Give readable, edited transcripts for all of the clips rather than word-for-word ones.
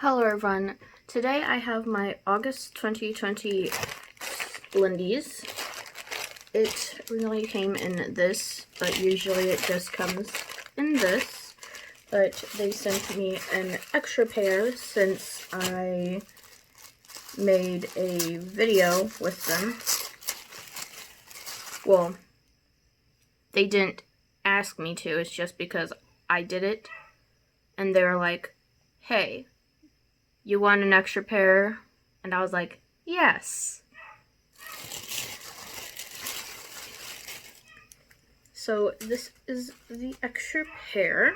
Hello everyone, today I have my August 2020 Splendies. It really came in this, but usually it just comes in this. But they sent me an extra pair since I made a video with them. Well, they didn't ask me to, it's just because I did it. And they were like, hey, you want an extra pair? And I was like, yes. So this is the extra pair.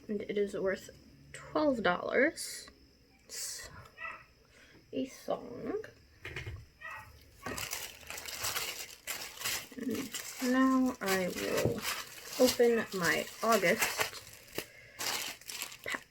And it is worth $12. It's a thong. And now I will open my August pack.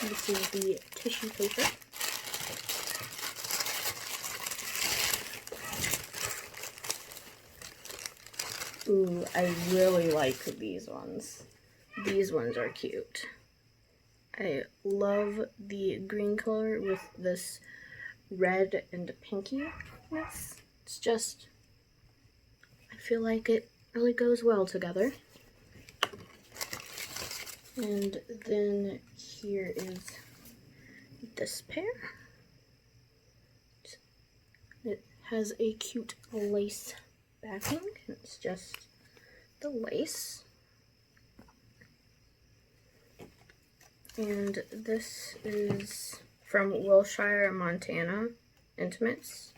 This is the tissue paper. Ooh, I really like these ones. These ones are cute. I love the green color with this red and pinkiness. It's just, I feel like it really goes well together. And then here is this pair. It has a cute lace backing. It's just the lace. And this is from Wilshire, Montana Intimates.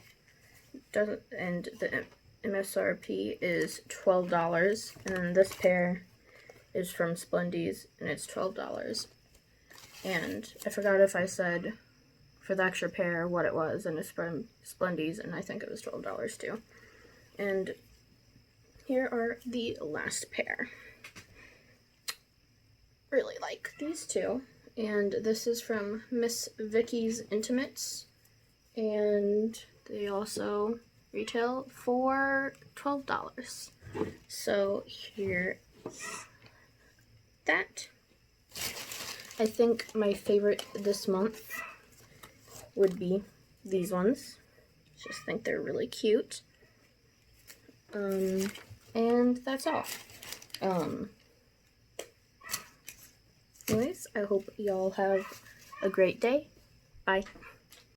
And the MSRP is $12. And then this pair is from Splendies, and it's $12. And I forgot if I said for the extra pair what it was, and it's from Splendies, and I think it was $12 too. And here are the last pair. Really like these two. And this is from Miss Vicky's Intimates, and they also retail for $12. So here's that. I think my favorite this month would be these ones. Just think they're really cute. And that's all. Anyways, I hope y'all have a great day. Bye.